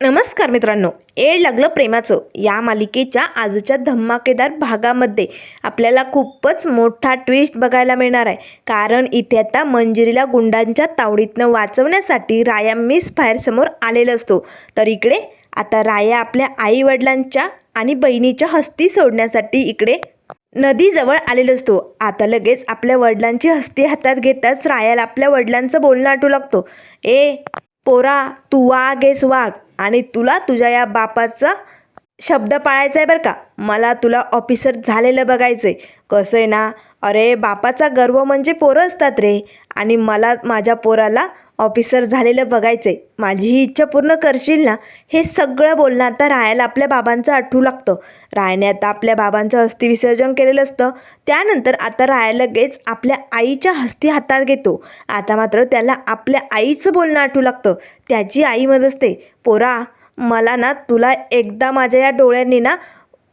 नमस्कार मित्रांनो, येड लागलं प्रेमाचं या मालिकेच्या आजच्या धमाकेदार भागामध्ये आपल्याला खूपच मोठा ट्विस्ट बघायला मिळणार आहे. कारण इथे आता मंजिरीला गुंडांच्या तावडीतनं वाचवण्यासाठी राया मिस फायर समोर आलेला असतो. तर इकडे आता राया आपल्या आईवडिलांच्या आणि बहिणीच्या हस्ती सोडण्यासाठी इकडे नदीजवळ आलेला असतो. आता लगेच आपल्या वडिलांची हस्ती हातात घेताच रायाला आपल्या वडिलांचं बोलणं आठवू लागतो. ए पोरा, तू वाघेस वाघ, आणि तुला तुझ्या या बापाचा शब्द पाळायचा आहे बरं का. मला तुला ऑफिसर झालेलं बघायचं आहे. कसं आहे ना, अरे बापाचा गर्व म्हणजे पोरं असतात रे, आणि मला माझ्या पोराला ऑफिसर झालेलं बघायचं आहे. माझी ही इच्छा पूर्ण करशील ना. हे सगळं बोलणं आता रायाला आपल्या बाबांचं आठवू लागतं. रायाने आता आपल्या बाबांचं हस्ती विसर्जन केलेलं असतं. त्यानंतर आता राया लगेच आपल्या आईच्या हस्ती हातात घेतो. आता मात्र त्याला आपल्या आईचं बोलणं आठवू लागतं. त्याची आई म्हणत असते, पोरा मला ना तुला एकदा माझ्या या डोळ्यांनी ना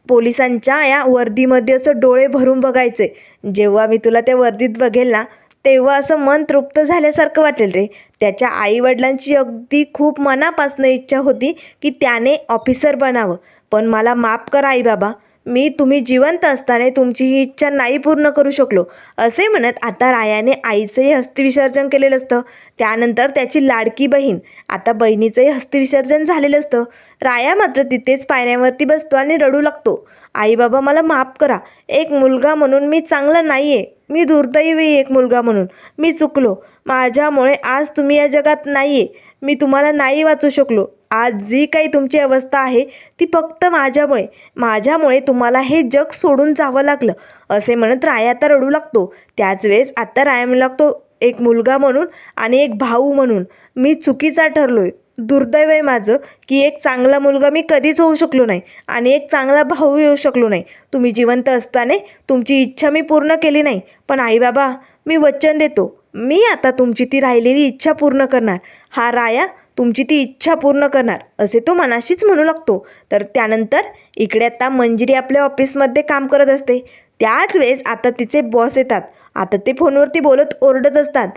पोलिसांच्या या वर्दीमध्ये असं डोळे भरून बघायचे. जेव्हा मी तुला त्या वर्दीत बघेल ना, तेव्हा असं मन तृप्त झाल्यासारखं वाटेल रे. त्याच्या आईवडिलांची अगदी खूप मनापासून इच्छा होती की त्याने ऑफिसर बनावं. पण मला माफ करा आई बाबा, मी तुम्ही जिवंत असताना तुमची ही इच्छा नाही पूर्ण करू शकलो. असे म्हणत आता रायाने आईचंही हस्तीविसर्जन केलेलं असतं. त्यानंतर त्याची लाडकी बहीण आता बहिणीचंही हस्तीविसर्जन झालेलं असतं. राया मात्र तिथेच पायऱ्यांवरती बसतो आणि रडू लागतो. आई बाबा मला माफ करा. एक मुलगा म्हणून मी चांगला नाही आहे. मी दुर्दैवी एक मुलगा म्हणून मी चुकलो. माझ्यामुळे आज तुम्ही या जगात नाही आहे. मी तुम्हाला नाही वाचू शकलो. आज जी काही तुमची अवस्था आहे ती फक्त माझ्यामुळे तुम्हाला हे जग सोडून जावं लागलं. असे म्हणत राया आता रडू लागतो. त्याच वेळेस आता राया म्हणू लागतो, एक मुलगा म्हणून आणि एक भाऊ म्हणून मी चुकीचा ठरलोय. दुर्दैव आहे माझं की एक चांगला मुलगा मी कधीच होऊ शकलो नाही आणि एक चांगला भाऊ येऊ शकलो नाही. तुम्ही जिवंत असताना तुमची इच्छा मी पूर्ण केली नाही. पण आई बाबा, मी वचन देतो, मी आता तुमची ती राहिलेली इच्छा पूर्ण करणार. हा राया तुमची ती इच्छा पूर्ण करणार, असे तो मनाशीच म्हणू लागतो. तर त्यानंतर इकडे आता मंजिरी आपल्या ऑफिसमध्ये काम करत असते. त्याच वेळेस आता तिचे बॉस येतात. आता ते फोनवरती बोलत ओरडत असतात,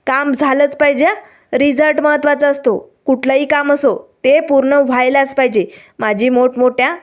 काम झालंच पाहिजे. रिझल्ट महत्त्वाचा असतो. कुठलंही काम असो ते पूर्ण व्हायलाच पाहिजे. माझी मोठमोठ्या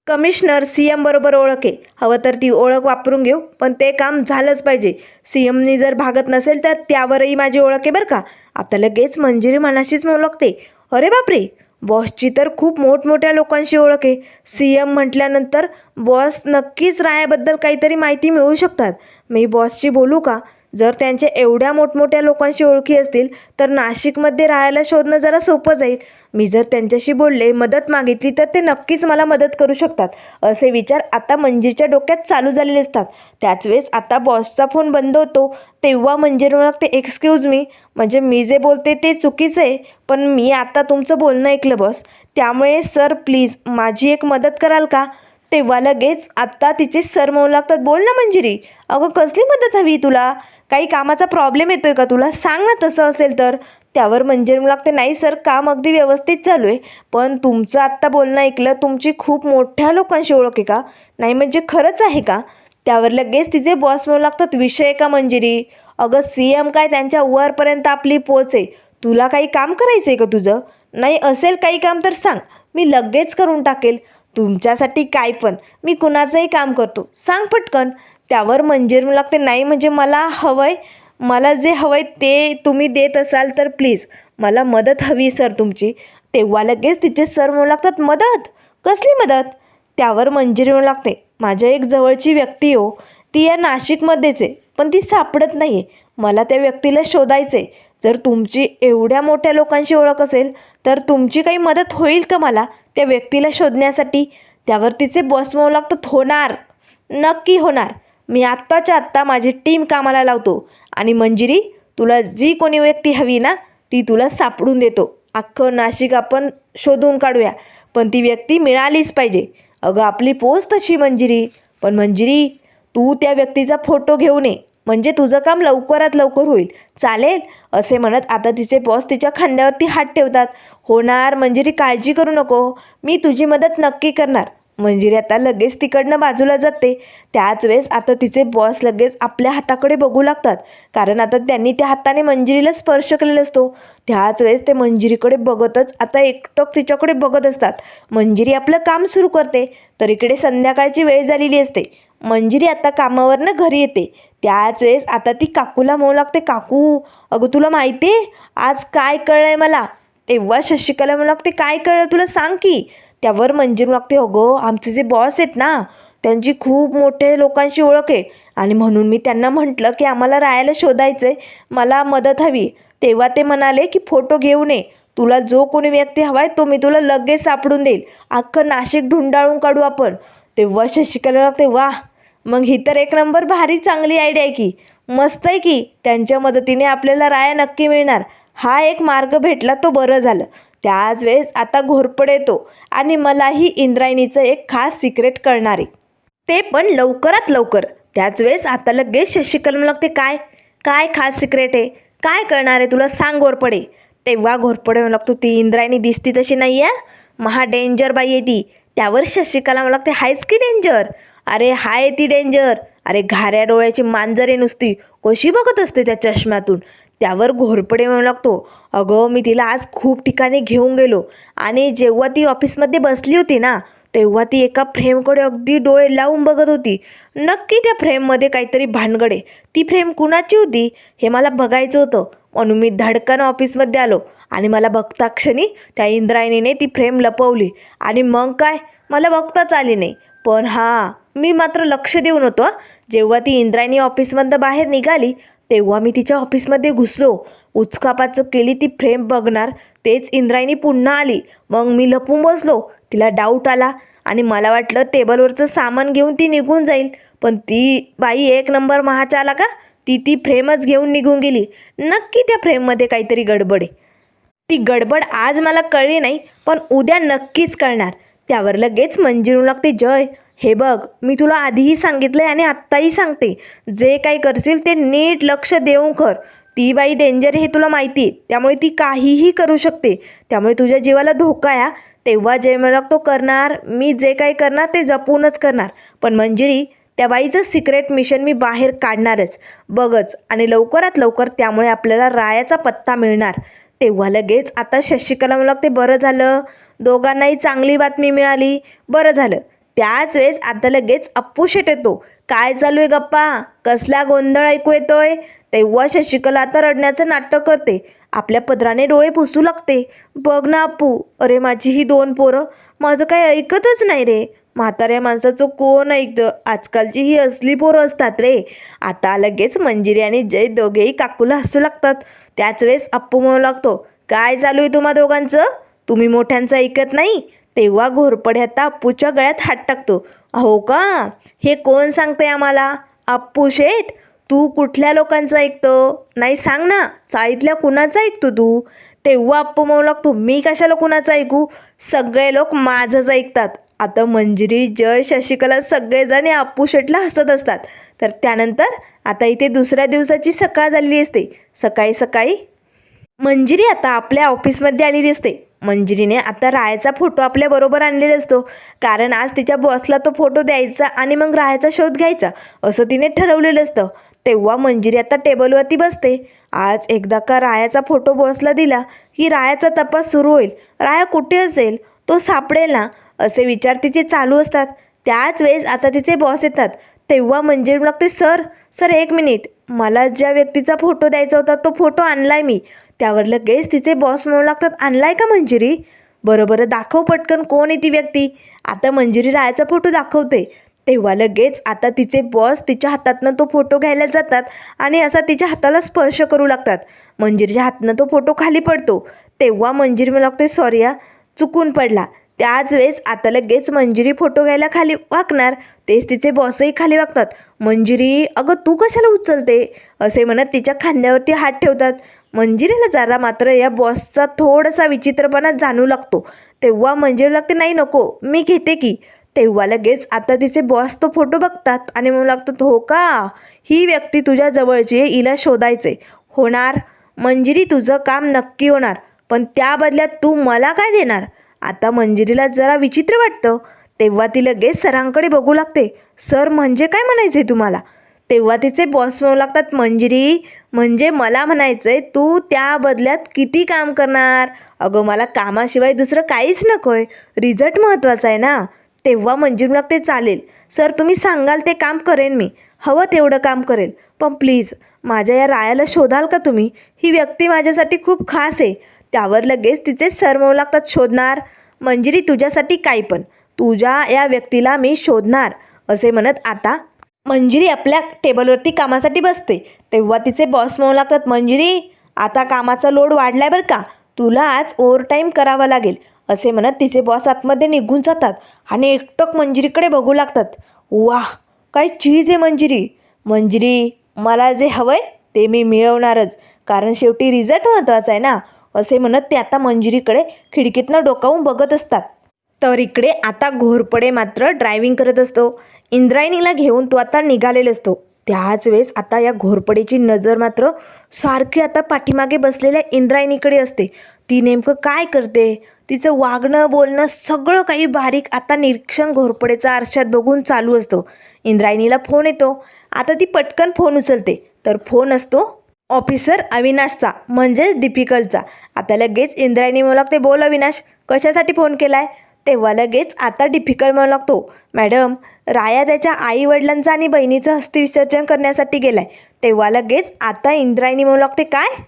कमिशनर CM बरोबर ओळख आहे. हवं तर ती ओळख वापरून घेऊ, पण ते काम झालंच पाहिजे. CMनी जर भागत नसेल तर त्यावरही माझी ओळख आहे बरं का. आता लगेच मंजिरी मनाशीच म्हणू लागते, अरे बापरे, बॉसची तर खूप मोठमोठ्या लोकांशी ओळख आहे. CM म्हटल्यानंतर बॉस नक्कीच रायाबद्दल काहीतरी माहिती मिळू शकतात. मी बॉसशी बोलू का? जर त्यांच्या एवढ्या मोठमोठ्या लोकांशी ओळखी असतील तर नाशिकमध्ये राहायला शोधणं जरा सोपं जाईल. मी जर त्यांच्याशी बोलले, मदत मागितली तर ते नक्कीच मला मदत करू शकतात. असे विचार आता मंजिरीच्या डोक्यात चालू झालेले असतात. त्याच वेळेस आता बॉसचा फोन बंद होतो. तेव्हा मंजिरी लागते, एक्सक्यूज मी, म्हणजे मी जे बोलते ते चुकीचं आहे, पण मी आता तुमचं बोलणं ऐकलं बॉस, त्यामुळे सर प्लीज माझी एक मदत कराल का? तेव्हा लगेच आत्ता तिचे सर म्हणू लागतात, बोल ना मंजिरी, अगं कसली मदत हवी तुला? काही कामाचा प्रॉब्लेम येतोय का तुला? सांग ना तसं असेल तर. त्यावर मंजिरी म्हणू लागते, नाही सर, काम अगदी व्यवस्थित चालू आहे, पण तुमचं आत्ता बोलणं ऐकलं, तुमची खूप मोठ्या लोकांशी ओळख आहे का? नाही म्हणजे खरंच आहे का? त्यावर लगेच तिचे बॉस म्हणू लागतात, विषय का मंजिरी? अगं CM काय, त्यांच्या वरपर्यंत आपली पोच आहे. तुला काही काम करायचं आहे का तुझं? नाही असेल काही काम तर सांग, मी लगेच करून टाकेल. तुमच्यासाठी काय पण, मी कुणाचंही काम करतो, सांग पटकन. त्यावर मंजिरी म्हणू लागते, नाही म्हणजे मला मला जे हवंय ते तुम्ही देत असाल तर प्लीज मला मदत हवी सर तुमची. तेव्हा लगेच तिचे सर म्हणू लागतात, मदत? कसली मदत? त्यावर मंजिरी म्हणू लागते, माझ्या एक जवळची व्यक्ती हो, ती या नाशिकमध्येच आहे, पण ती सापडत नाही आहे. मला त्या व्यक्तीला शोधायचं आहे. जर तुमची एवढ्या मोठ्या लोकांशी ओळख असेल तर तुमची काही मदत होईल का मला त्या व्यक्तीला शोधण्यासाठी? त्यावर तिचे बॉस म्हणू लागतात, होणार, नक्की होणार. मी आत्ताच्या आत्ता माझी टीम कामाला लावतो आणि मंजिरी, तुला जी कोणी व्यक्ती हवी ना ती तुला सापडून देतो. अख्खं नाशिक आपण शोधून काढूया, पण ती व्यक्ती मिळालीच पाहिजे. अगं आपली पोस्ट तशी मंजिरी, पण मंजिरी तू त्या व्यक्तीचा फोटो घेऊन ये, म्हणजे तुझं काम लवकरात लवकर होईल. चालेल? असे म्हणत आता तिचे बॉस तिच्या खांद्यावरती हात ठेवतात. होणार मंजिरी, काळजी करू नको, मी तुझी मदत नक्की करणार. मंजिरी आता लगेच तिकडनं बाजूला जाते. त्याच वेळेस आता तिचे बॉस लगेच आपल्या हाताकडे बघू लागतात, कारण आता त्यांनी त्या हाताने मंजिरीला स्पर्श केलेला असतो. त्याच वेळेस ते मंजिरीकडे बघतच आता एकटक तिच्याकडे बघत असतात. मंजिरी आपलं काम सुरू करते, तर इकडे संध्याकाळची वेळ झालेली असते. मंजिरी आता कामावरनं घरी येते. त्याच वेळेस आता ती काकूला म्हणू लागते, काकू अगं तुला माहिती आहे आज काय कळलंय मला. तेव्हा शशिकला म्हणू लागते, काय कळलं तुला सांग की. त्यावर मंजिरी लागते, अगं आमचे जे बॉस आहेत ना त्यांची खूप मोठे लोकांशी ओळख आहे, आणि म्हणून मी त्यांना म्हटलं की आम्हाला राहायला शोधायचं आहे, मला मदत हवी. तेव्हा ते म्हणाले की फोटो घेऊन ये, तुला जो कोणी व्यक्ती हवा आहे तो मी तुला लगेच सापडून देईल, अख्खं नाशिक ढुंडाळून काढू आपण. तेव्हा शशिकला लागते, वा मग ही तर एक नंबर भारी चांगली आयडिया आहे की, मस्त आहे की. त्यांच्या मदतीने आपल्याला राया नक्की मिळणार, हा एक मार्ग भेटला तो बरं झालं. त्याच वेळेस आता घोरपड येतो आणि मलाही इंद्रायणीचं एक खास सिक्रेट कळणार आहे, ते पण लवकरात लवकर. त्याच वेळेस आता लगेच शशिकला लागते, काय काय खास सिक्रेट आहे, काय कळणार आहे तुला, सांग घोरपडे. तेव्हा घोरपडे म्हणू लागतो, ती इंद्रायणी दिसती तशी नाही आहे, महा डेंजर बाई आहे ती. त्यावर शशिकला म्हणू लागते, हायच की डेंजर. अरे हाय ती डेंजर, अरे घाऱ्या डोळ्याची मांजर आहे नुसती, कशी बघत असते त्या चष्म्यातून. त्यावर घोरपडे म्हणू लागतो, अगं मी तिला आज खूप ठिकाणी घेऊन गेलो, आणि जेव्हा ती ऑफिसमध्ये बसली होती ना तेव्हा ती एका फ्रेमकडे अगदी डोळे लावून बघत होती. नक्की त्या फ्रेममध्ये काहीतरी भानगड आहे. ती फ्रेम कुणाची होती हे मला बघायचं होतं, म्हणून मी धडकन ऑफिसमध्ये आलो, आणि मला बघता क्षणी त्या इंद्रायणीने ती फ्रेम लपवली, आणि मग काय मला बघताच आली नाही. पण हां, मी मात्र लक्ष देऊन होतो. जेव्हा ती इंद्रायणी ऑफिसमधनं बाहेर निघाली तेव्हा मी तिच्या ऑफिसमध्ये घुसलो, उचकापाचक केली ती फ्रेम बघणार, तेच इंद्रायणी पुन्हा आली. मग मी लपून बसलो, तिला डाऊट आला आणि मला वाटलं टेबलवरचं सामान घेऊन ती निघून जाईल, पण ती बाई एक नंबर महाचाला का, ती फ्रेमच घेऊन निघून गेली. नक्की त्या फ्रेममध्ये काहीतरी गडबड आहे. ती गडबड आज मला कळली नाही, पण उद्या नक्कीच कळणार. त्यावर लगेच मंजिरी लागते, जय हे बघ मी तुला आधीही सांगितलं आहे आणि आत्ताही सांगते, जे काही करशील ते नीट लक्ष देऊन कर. ती बाई डेंजर हे तुला माहिती आहे, त्यामुळे ती काहीही करू शकते, त्यामुळे तुझ्या जीवाला धोका आहे. तेव्हा जय मला तो करणार, मी जे काही करणार ते जपूनच करणार. पण मंजिरी त्या बाईचं सिक्रेट मिशन मी बाहेर काढणारच, बघच, आणि लवकरात लवकर त्यामुळे आपल्याला रायाचा पत्ता मिळणार. तेव्हा लगेच आता शशिकला मला ते बरं झालं, दोघांनाही चांगली बातमी मिळाली, बरं झालं. त्याच वेळेस आता लगेच अप्पू शेट येतो, काय चालू आहे गप्पा, कसला गोंधळ ऐकू येतोय. तेव्हा शशिकला आता रडण्याचं नाटक करते, आपल्या पदराने डोळे पुसू लागते. बघ ना अप्पू, अरे माझी ही 2 पोरं माझं काही ऐकतच नाही रे, म्हाताऱ्या माणसाचं कोण ऐकतं, आजकालची ही असली पोरं असतात रे. आता लगेच मंजिरी आणि जय दोघेही काकूला हसू लागतात. त्याच वेळेस अप्पू म्हणू लागतो, काय चालू आहे तुम्हा दोघांचं, तुम्ही मोठ्यांचं ऐकत नाही. तेव्हा घोरपडे आता अप्पूच्या गळ्यात हात टाकतो, हो का, हे कोण सांगते आम्हाला, अप्पू शेठ तू कुठल्या लोकांचं ऐकतो, नाही सांग ना, चाळीतल्या कुणाचं ऐकतो तू. तेव्हा अप्पू म्हणू लागतो, मी कशाला कुणाचं ऐकू, सगळे लोक माझंच ऐकतात. आता मंजिरी जय शशिकला सगळेजण या अप्पू शेठला हसत असतात. तर त्यानंतर आता इथे दुसऱ्या दिवसाची सकाळ झालेली असते. सकाळी सकाळी मंजिरी आता आपल्या ऑफिसमध्ये आलेली असते. मंजिरीने आता रायाचा फोटो आपल्याबरोबर आणलेला असतो, कारण आज तिच्या बॉसला तो फोटो द्यायचा आणि मग रायाचा शोध घ्यायचा असं तिने ठरवलेलं असतं. तेव्हा मंजिरी आता टेबलवरती बसते. आज एकदा का रायाचा फोटो बॉसला दिला की रायाचा तपास सुरू होईल, राया कुठे असेल, तो सापडेल ना, असे विचार तिचे चालू असतात. त्याच वेळेस आता तिचे बॉस येतात. तेव्हा मंजिरी लागते, सर 1 मिनिट, मला ज्या व्यक्तीचा फोटो द्यायचा होता तो फोटो आणलाय मी. त्यावर लगेच तिचे बॉस म्हणू लागतात, आणलाय का मंजिरी, बरोबर दाखव पटकन कोण आहे ती व्यक्ती. आता मंजिरी रायाचा फोटो दाखवते. तेव्हा लगेच आता तिचे बॉस तिच्या हातातनं तो फोटो घ्यायला जातात आणि असा तिच्या हाताला स्पर्श करू लागतात. मंजिरीच्या हातनं तो फोटो खाली पडतो. तेव्हा मंजिरी म्हणू लागते, सॉरी चुकून पडला. त्याच वेळेस आता लगेच मंजिरी फोटो घ्यायला खाली वाकणार, तेच तिचे बॉसही खाली वाकतात. मंजिरी अगं तू कशाला उचलते असे म्हणत तिच्या खांद्यावरती हात ठेवतात. मंजिरीला जरा मात्र या बॉसचा थोडासा विचित्रपणा जाणू लागतो. तेव्हा मंजिरी लागते, नाही नको मी घेते की. तेव्हा लगेच आता तिचे बॉस तो फोटो बघतात आणि म्हणू लागतात, हो का, ही व्यक्ती तुझ्या जवळची आहे, हिला शोधायचे होणार. मंजिरी तुझं काम नक्की होणार, पण त्या बदल्यात तू मला काय देणार. आता मंजिरीला जरा विचित्र वाटतं. तेव्हा ती लगेच सरांकडे बघू लागते. सर म्हणजे काय म्हणायचं आहे तुम्हाला? तेव्हा तिचे बॉस म्हणू लागतात, मंजिरी म्हणजे मला म्हणायचं आहे तू त्या बदल्यात किती काम करणार? अगं मला कामाशिवाय दुसरं काहीच नको आहे, रिझल्ट महत्त्वाचा आहे ना. तेव्हा मंजिरी लागते, चालेल सर तुम्ही सांगाल ते काम करेन मी, हवं तेवढं काम करेल, पण प्लीज माझ्या या रायाला शोधाल का तुम्ही? ही व्यक्ती माझ्यासाठी खूप खास आहे. त्यावर लगेच तिचे सर म्हणू लागतात, शोधणार? मंजिरी तुझ्यासाठी काही पण, तुझ्या या व्यक्तीला मी शोधणार. असे म्हणत आता मंजिरी आपल्या टेबलवरती कामासाठी बसते. तेव्हा तिचे बॉस म्हणू लागतात, मंजिरी आता कामाचा लोड वाढलाय बरं का, तुला आज ओव्हरटाईम करावा लागेल. असे म्हणत तिचे बॉस आतमध्ये निघून जातात आणि एकटक मंजिरीकडे बघू लागतात. वाह काय चीज आहे मंजिरी. मंजिरी मला जे हवं आहे ते मी मिळवणारच, कारण शेवटी रिझल्ट महत्त्वाचा आहे ना. असे म्हणत ते आता मंजिरीकडे खिडकीतनं डोकावून बघत असतात. तर इकडे आता घोरपडे मात्र ड्रायव्हिंग करत असतो. इंद्रायणीला घेऊन तो आता निघालेला असतो. त्याच वेळेस आता या घोरपडीची नजर मात्र सारखी आता पाठीमागे बसलेल्या इंद्रायणीकडे असते. ती नेमकं काय करते, तिचं वागणं बोलणं सगळं काही बारीक आता निरीक्षण घोरपडेचा आरशात बघून चालू असतो. इंद्रायणीला फोन येतो. आता ती पटकन फोन उचलते, तर फोन असतो ऑफिसर अविनाशचा, म्हणजेच डिपिकलचा. आता लगेच इंद्रायणी म्हणू लागते, बोल अविनाश कशासाठी फोन केला आहे? तेव्हा लगेच आता डिफिकल्ट म्हणू लागतो, मॅडम राया त्याच्या आईवडिलांचं आणि बहिणीचं हस्तिविसर्जन करण्यासाठी गेला आहे. तेव्हा लगेच आता इंद्रायणी म्हणू लागते, काय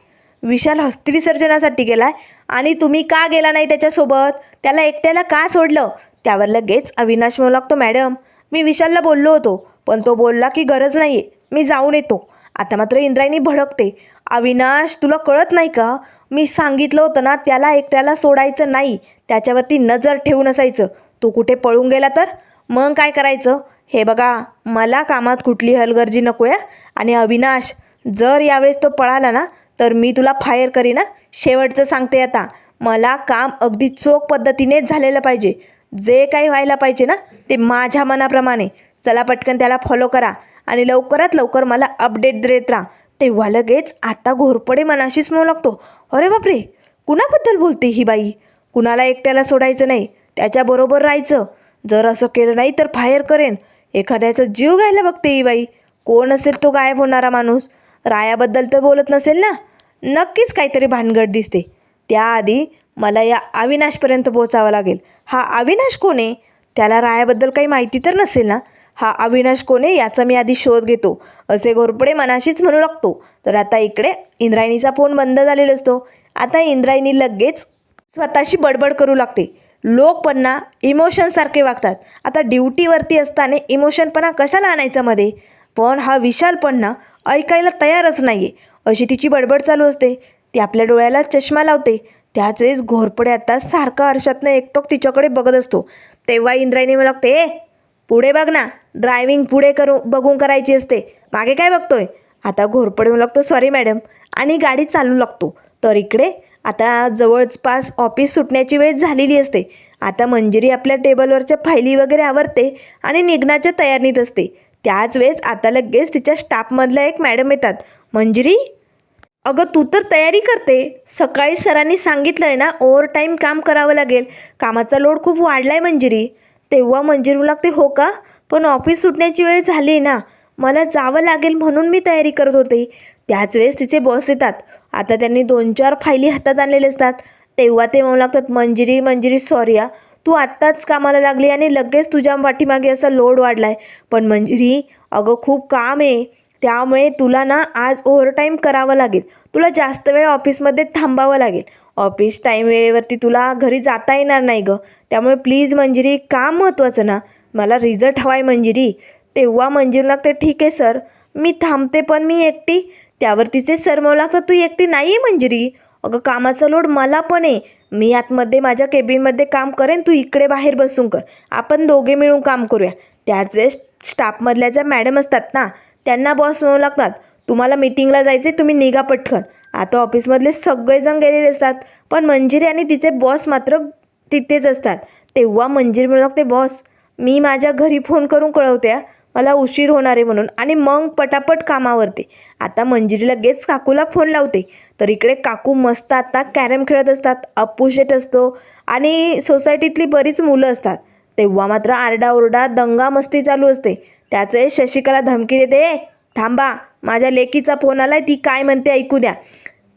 विशाल हस्तिविसर्जनासाठी गेला आहे आणि तुम्ही का गेला नाही त्याच्यासोबत? त्याला एकट्याला का सोडलं? त्यावर लगेच अविनाश म्हणू लागतो, मॅडम मी विशालला बोललो होतो, पण तो बोलला की गरज नाही आहे, मी जाऊन येतो. आता मात्र इंद्रायणी भडकते, अविनाश तुला कळत नाही का? मी सांगितलं होतं ना त्याला एकट्याला सोडायचं नाही, त्याच्यावरती नजर ठेवून असायचं. तो कुठे पळून गेला तर मग काय करायचं? हे बघा मला कामात कुठली हलगर्जी नको आहे. आणि अविनाश जर यावेळेस तो पळाला ना तर मी तुला फायर करीन ना. शेवटचं सांगते आता, मला काम अगदी चोख पद्धतीनेच झालेलं पाहिजे. जे काही व्हायला पाहिजे ना ते माझ्या मनाप्रमाणे. चला पटकन त्याला फॉलो करा आणि लवकरात लवकर मला अपडेट देत राहा. तेव्हा लगेच आता घोरपडे मनाशीच म्हणू लागतो, अरे बापरे कुणाबद्दल बोलते ही बाई? कुणाला एकट्याला सोडायचं नाही, त्याच्याबरोबर राहायचं. जर असं केलं नाही तर फायर करेन. एखाद्याचा जीव घ्यायला बघते ही बाई. कोण असेल तो गायब होणारा माणूस? रायाबद्दल तर बोलत नसेल ना? नक्कीच काहीतरी भानगड दिसते. त्याआधी मला या अविनाशपर्यंत पोचावं लागेल. हा अविनाश कोण आहे? त्याला रायाबद्दल काही माहिती तर नसेल ना? हा अविनाश कोण आहे याचा मी आधी शोध घेतो, असे घोरपडे मनाशीच म्हणू लागतो. तर आता इकडे इंद्रायणीचा फोन बंद झालेला असतो. आता इंद्रायणी लगेच स्वतःशी बडबड करू लागते, लोक पण ना इमोशनसारखे वागतात. आता ड्युटीवरती असताना इमोशनपणा कशाला आणायचा मध्ये? पण हा विशाल पण ना ऐकायला तयारच नाही आहे, अशी तिची बडबड चालू असते. ती आपल्या डोळ्याला चष्मा लावते. त्याच वेळेस घोरपडे आता सारखा आरशातनं एकटोक तिच्याकडे बघत असतो. तेव्हा इंद्रायणी म्हणू लागते, पुढे बघ ना, ड्रायव्हिंग पुढे बघून करायची असते, मागे काय बघतोय? आता घोरपडे म्हणू लागतो, सॉरी मॅडम, आणि गाडी चालू लागतो. तर इकडे आता जवळपास ऑफिस सुटण्याची वेळ झालेली असते. आता मंजिरी आपल्या टेबलवरच्या फायली वगैरे आवरते आणि निघण्याच्या तयारीत असते. त्याच वेळेस आता लगेच तिच्या स्टाफमधल्या एक मॅडम येतात. मंजिरी अगं तू तर तयारी करते, सकाळी सरांनी सांगितलं आहे ना ओव्हरटाईम काम करावं लागेल, कामाचा लोड खूप वाढला आहे मंजिरी. तेव्हा मंजिरी म्हणू लागते, हो का, पण ऑफिस सुटण्याची वेळ झाली आहे ना, मला जावं लागेल म्हणून मी तयारी करत होते. त्याच वेळेस तिचे बॉस येतात. आता त्यांनी 2-4 फायली हातात आणलेले असतात. तेव्हा ते म्हणू लागतात, मंजिरी मंजिरी सॉरी या, तू आत्ताच कामाला लागली आणि लगेच तुझ्या पाठीमागे असा लोड वाढला आहे. पण मंजिरी अगं खूप काम आहे, त्यामुळे तुला ना आज ओव्हरटाईम करावं लागेल, तुला जास्त वेळ ऑफिसमध्ये थांबावं लागेल. ऑफिस टाईम वेळेवरती तुला घरी जाता येणार नाही गं, त्यामुळे प्लीज मंजिरी, काम महत्त्वाचं ना, मला रिझल्ट हवा आहे मंजिरी. तेव्हा मंजिरी लागते, ठीक आहे सर मी थांबते, पण मी एकटी? त्यावर तिचे सर म्हणू लागतात, तू एकटी नाही आहे मंजिरी, अगं कामाचा लोड मला पण आहे, मी आतमध्ये माझ्या केबिनमध्ये काम करेन, तू इकडे बाहेर बसून कर, आपण दोघे मिळून काम करूया. त्याच वेळेस स्टाफमधल्या ज्या मॅडम असतात ना त्यांना बॉस म्हणू लागतात, तुम्हाला मीटिंगला जायचे, तुम्ही निघा पटकन. आता ऑफिसमधले सगळेजण गेलेले असतात, पण मंजिरी आणि तिचे बॉस मात्र तिथेच असतात. तेव्हा मंजिरी म्हणू लागते, बॉस मी माझ्या घरी फोन करून कळवते मला उशीर होणार आहे म्हणून, आणि मग पटापट कामावरते. आता मंजिरी लगेच काकूला फोन लावते. तर इकडे काकू मस्त आता कॅरम खेळत असतात. अप्पू शेट असतो आणि सोसायटीतली बरीच मुलं असतात. तेव्हा मात्र आरडाओरडा दंगामस्ती चालू असते. त्याच वेळेस शशिकला धमकी देते, थांबा, माझ्या लेकीचा फोन आलाय, ती काय म्हणते ऐकू द्या.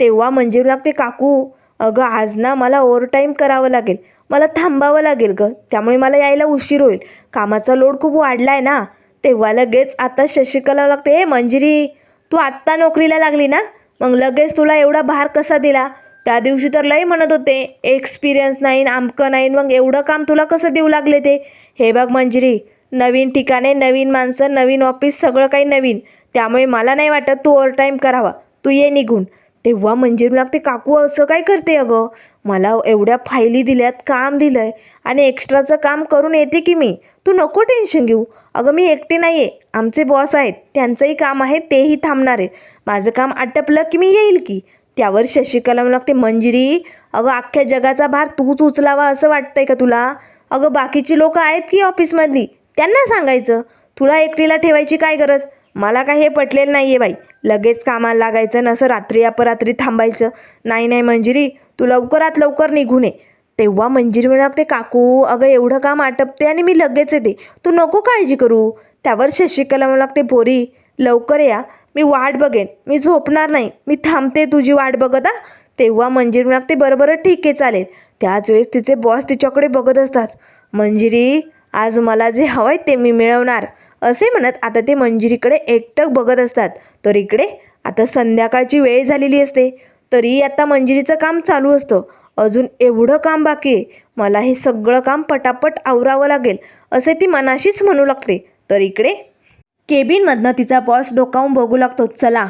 तेव्हा मंजिरी लागते, काकू अगं आज ना मला ओव्हरटाईम करावं लागेल, मला थांबावं लागेल गं, त्यामुळे मला यायला उशीर होईल, कामाचा लोड खूप वाढला आहे ना. तेव्हा लगेच आता शशिकला लागते, मंजिरी तू आत्ता नोकरीला लागली ना, मग लगेच तुला एवढा भार कसा दिला? त्या दिवशी तर लई म्हणत होते एक्सपिरियन्स नाही, आमकं नाही, मग एवढं काम तुला कसं देऊ लागले ते? हे बघ मंजिरी, नवीन ठिकाणे, नवीन माणसं, नवीन ऑफिस, सगळं काही नवीन, त्यामुळे मला नाही वाटत तू ओव्हरटाईम करावा, तू ये निघून. तेव्हा मंजिरी लागते, काकू असं काय करते अगं, मला एवढ्या फायली दिल्यात, काम दिलं आहे आणि एक्स्ट्राचं काम करून येते की मी, तू नको टेन्शन घेऊ. अगं मी एकटी नाही आहे, आमचे बॉस आहेत, त्यांचंही काम आहे, तेही थांबणार आहेत, माझं काम आटपलं की मी येईल की. त्यावर शशिकला लागते, मंजिरी अगं अख्ख्या जगाचा भार तूच उचलावा असं वाटतंय का तुला? अगं बाकीची लोकं आहेत की ऑफिसमधली, त्यांना सांगायचं, तुला एकटीला ठेवायची काय गरज? मला काय हे पटलेलं नाही आहे बाई, लगेच कामाला लागायचं, नसं रात्री अपरात्री थांबायचं. नाही नाही मंजिरी, तू लवकरात लवकर निघून ये. तेव्हा मंजिरी म्हणते, काकू अगं एवढं काम आटपते आणि मी लगेच येते, तू नको काळजी करू. त्यावर शशिकला म्हणू लागते, पोरी लवकर या, मी वाट बघेन, मी झोपणार नाही, मी थांबते तुझी वाट बघत हा. तेव्हा मंजिरी लागते, बरं बरं ठीक आहे चालेल. त्याच वेळेस तिचे बॉस तिच्याकडे बघत असतात. मंजिरी आज मला जे हवं आहे ते मी मिळवणार असे म्हणत आता ते मंजिरीकडे एकटक बघत असतात. तर इकडे आता संध्याकाळची वेळ झालेली असते, तरी आता मंजिरीचं काम चालू असतं. अजून एवढं काम बाकी आहे, मला हे सगळं काम पटापट आवरावं लागेल असे ती मनाशीच म्हणू लागते. तर इकडे केबिनमधनं तिचा बॉस डोकावून बघू लागतो, चला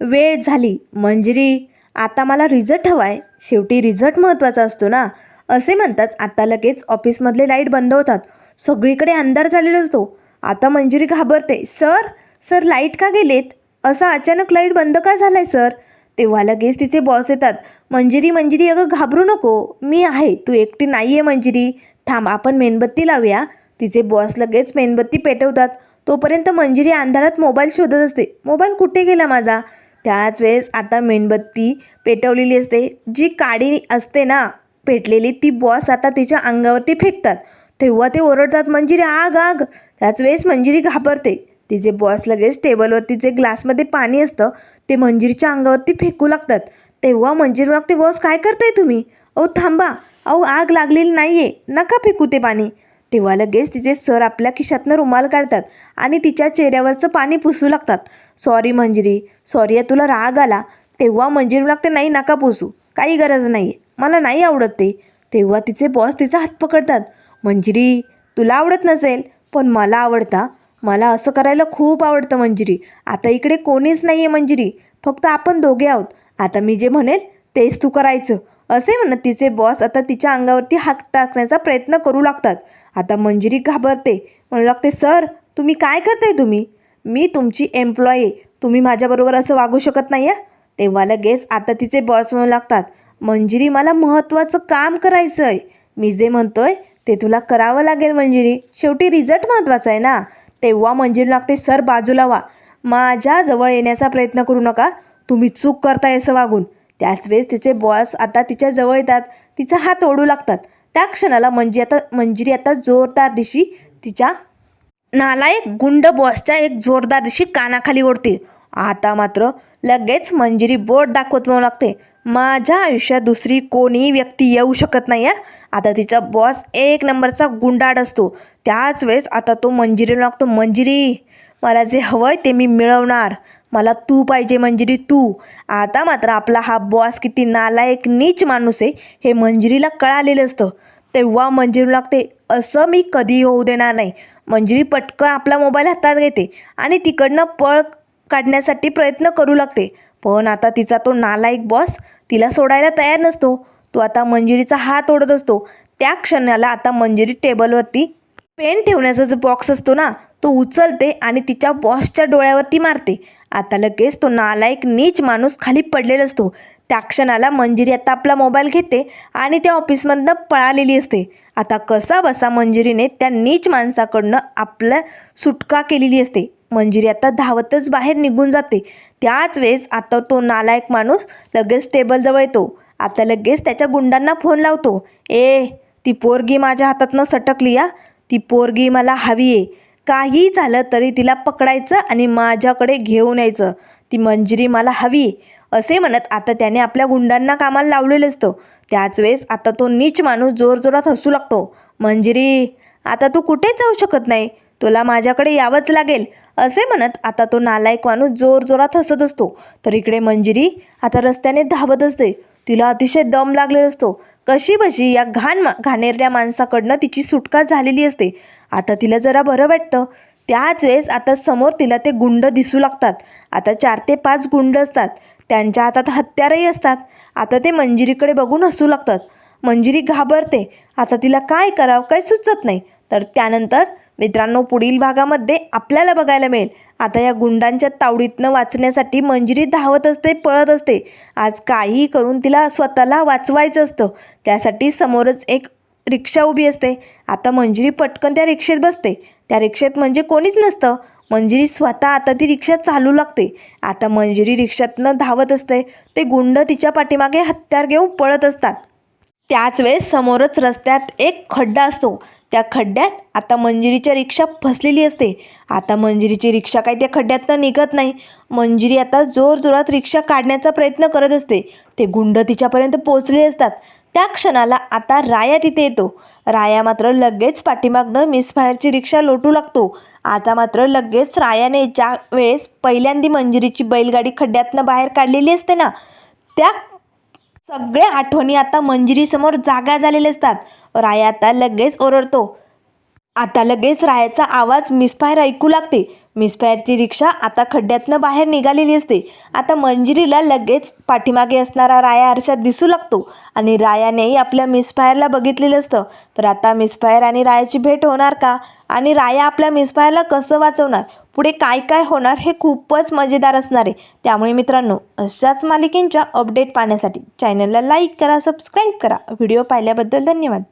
वेळ झाली मंजिरी, आता मला रिझल्ट हवा आहे, शेवटी रिझल्ट महत्त्वाचा असतो ना. असे म्हणताच आता लगेच ऑफिसमधले लाईट बंद होतात, सगळीकडे अंधार झालेला असतो. आता मंजिरी घाबरते, सर सर लाईट का गेलेत, असा अचानक लाईट बंद का झालाय सर? तेव्हा लगेच तिचे बॉस येतात, मंजिरी मंजिरी अगं घाबरू नको, मी आहे, तू एकटी नाही आहे मंजिरी, थांब आपण मेणबत्ती लावूया. तिचे बॉस लगेच मेणबत्ती पेटवतात. तोपर्यंत मंजिरी अंधारात मोबाईल शोधत असते, मोबाईल कुठे गेला माझा. त्याच वेळेस आता मेणबत्ती पेटवलेली असते, जी काडी असते ना पेटलेली, ती बॉस आता तिच्या अंगावरती फेकतात. तेव्हा ते ओरडतात, मंजिरी आग आग. त्याच वेळेस मंजिरी घाबरते. तिचे बॉस लगेच टेबलवरती जे ग्लासमध्ये पाणी असतं ते मंजिरीच्या अंगावरती फेकू लागतात. तेव्हा मंजिरी लागते, बॉस काय करताय तुम्ही? अहो थांबा, अहो आग लागलेली नाही आहे, नका फेकू ते पाणी. तेव्हा लगेच तिचे सर आपल्या खिशातनं रुमाल काढतात आणि तिच्या चेहऱ्यावरचं पाणी पुसू लागतात. सॉरी मंजिरी, सॉरी आहे, तुला राग आला. तेव्हा मंजिरी लागते, नाही नका पुसू, काही गरज नाही आहे, मला नाही आवडत ते. तेव्हा तिचे बॉस तिचा हात पकडतात, मंजिरी तुला आवडत नसेल पण मला आवडता, मला असं करायला खूप आवडतं मंजिरी. आता इकडे कोणीच नाही आहे मंजिरी, फक्त आपण दोघे आहोत, आता मी जे म्हणेल तेच तू करायचं. असे म्हणत तिचे बॉस आता तिच्या अंगावरती हात टाकण्याचा प्रयत्न करू लागतात. आता मंजिरी घाबरते, म्हणू लागते, सर तुम्ही काय करताय, मी तुमची एम्प्लॉई आहे, तुम्ही माझ्याबरोबर असं वागू शकत नाही आहे. तेव्हा लगेच आता तिचे बॉस म्हणू लागतात, मंजिरी मला महत्त्वाचं काम करायचं आहे, मी जे म्हणतोय ते तुला करावं लागेल मंजिरी, शेवटी रिझल्ट महत्त्वाचा आहे ना. तेव्हा मंजिरी लागते, सर बाजूला व्हा, माझ्या जवळ येण्याचा प्रयत्न करू नका, तुम्ही चूक करताय असं वागून. त्याच वेळेस तिचे बॉस आता तिच्या जवळ येतात, तिचा हात ओढू लागतात. त्या क्षणाला मंजिरी आता जोरदार दिशी तिच्या नालायक गुंड बॉसच्या एक जोरदार दिशी कानाखाली ओढते. आता मात्र लगेच मंजिरी बोट दाखवत म्हणू लागते, माझ्या आयुष्यात दुसरी कोणी व्यक्ती येऊ शकत नाही आहे. आता तिचा बॉस एक नंबरचा गुंडाळ असतो. त्याच वेळेस आता तो मंजिरीला लागतो, मंजिरी मला जे हवं आहे ते मी मिळवणार, मला तू पाहिजे मंजिरी तू. आता मात्र आपला हा बॉस किती नालायक नीच माणूस आहे हे मंजिरीला कळालेलं असतं. तेव्हा मंजिरी लागते, असं मी कधी होऊ देणार नाही. मंजिरी पटकन आपला मोबाईल हातात घेते आणि तिकडनं पळ काढण्यासाठी प्रयत्न करू लागते. पण आता तिचा तो नालायक बॉस तिला सोडायला तयार नसतो. तो आता मंजिरीचा हात ओढत असतो. त्या क्षणाला आता मंजिरी टेबलवरती पेन ठेवण्याचा जो बॉक्स असतो ना तो उचलते आणि तिच्या बॉसच्या डोळ्यावरती मारते. आता लगेच तो नालायक नीच माणूस खाली पडलेला असतो. त्या क्षणाला मंजिरी आता आपला मोबाईल घेते आणि त्या ऑफिसमधनं पळालेली असते. आता कसा बसा मंजिरीने त्या नीच माणसाकडनं आपलं सुटका केलेली असते. मंजिरी आता धावतच बाहेर निघून जाते. त्याच वेळेस आता तो नालायक माणूस लगेच टेबलजवळ येतो. आता लगेच त्याच्या गुंडांना फोन लावतो, ती पोरगी माझ्या हातातनं सटकली या, ती पोरगी मला हवी आहे, काही झालं तरी तिला पकडायचं आणि माझ्याकडे घेऊन यायचं, ती मंजिरी मला हवी आहे असे म्हणत आता त्याने आपल्या गुंडांना कामाला लावलेलं असतं. त्याच वेळेस आता तो नीच माणूस जोरजोरात हसू लागतो. मंजिरी, आता तू कुठेच जाऊ शकत नाही, तुला माझ्याकडे यावंच लागेल असे म्हणत आता तो नालायक माणूस जोरजोरात हसत असतो. तर इकडे मंजिरी आता रस्त्याने धावत असते. तिला अतिशय दम लागलेला असतो. कशी बशी या घाणेरड्या माणसाकडनं तिची सुटका झालेली असते. आता तिला जरा बरं वाटतं. त्याच वेळेस आता समोर तिला ते गुंड दिसू लागतात. आता 4 ते 5 गुंड असतात, त्यांच्या हातात हत्यारही असतात. आता ते मंजिरीकडे बघून हसू लागतात. मंजिरी घाबरते. आता तिला काय करावं काही सुचत नाही. तर त्यानंतर मित्रांनो पुढील भागामध्ये आपल्याला बघायला मिळेल आता या गुंडांच्या तावडीतनं वाचण्यासाठी मंजिरी धावत असते, पळत असते. आज काहीही करून तिला स्वतःला वाचवायचं असतं. त्यासाठी समोरच एक रिक्षा उभी असते. आता मंजिरी पटकन त्या रिक्षेत बसते. त्या रिक्षेत म्हणजे कोणीच नसतं. मंजिरी स्वतः आता ती रिक्षा चालू लागते. आता मंजिरी रिक्षातनं धावत असते. ते गुंड तिच्या पाठीमागे हत्यार घेऊन पळत असतात. त्याच वेळेस समोरच रस्त्यात एक खड्डा असतो. त्या खड्ड्यात आता मंजिरीची रिक्षा फसलेली असते. आता मंजिरीची रिक्षा काही त्या खड्ड्यातनं निघत नाही. मंजिरी आता जोरजोरात रिक्षा काढण्याचा प्रयत्न करत असते. ते गुंड तिच्यापर्यंत पोहोचले असतात. त्या क्षणाला आता राया तिथे येतो. राया मात्र लगेच पाठीमागनं मिसफायरची रिक्षा लोटू लागतो. आता मात्र लगेच रायाने ज्या वेळेस पहिल्यांदा मंजिरीची बैलगाडी खड्ड्यातनं बाहेर काढलेली असते ना, त्या सगळ्या आठवणी आता मंजिरीसमोर जागा झालेल्या असतात. राया आता लगेच ओरडतो. आता लगेच रायाचा आवाज मिसफायर ऐकू लागते. मिसफायरची रिक्षा आता खड्ड्यातनं बाहेर निघालेली असते. आता मंजिरीला लगेच पाठीमागे असणारा राया आरशात दिसू लागतो आणि रायानेही आपल्या मिसफायरला बघितलेलं असतं. तर आता मिसफायर आणि रायाची भेट होणार का आणि राया आपल्या मिसफायरला कसं वाचवणार, पुढे काय काय होणार हे खूपच मजेदार असणार आहे. त्यामुळे मित्रांनो अशाच मालिकेंच्या अपडेट पाहण्यासाठी चॅनलला लाईक करा, सबस्क्राईब करा. व्हिडिओ पाहिल्याबद्दल धन्यवाद.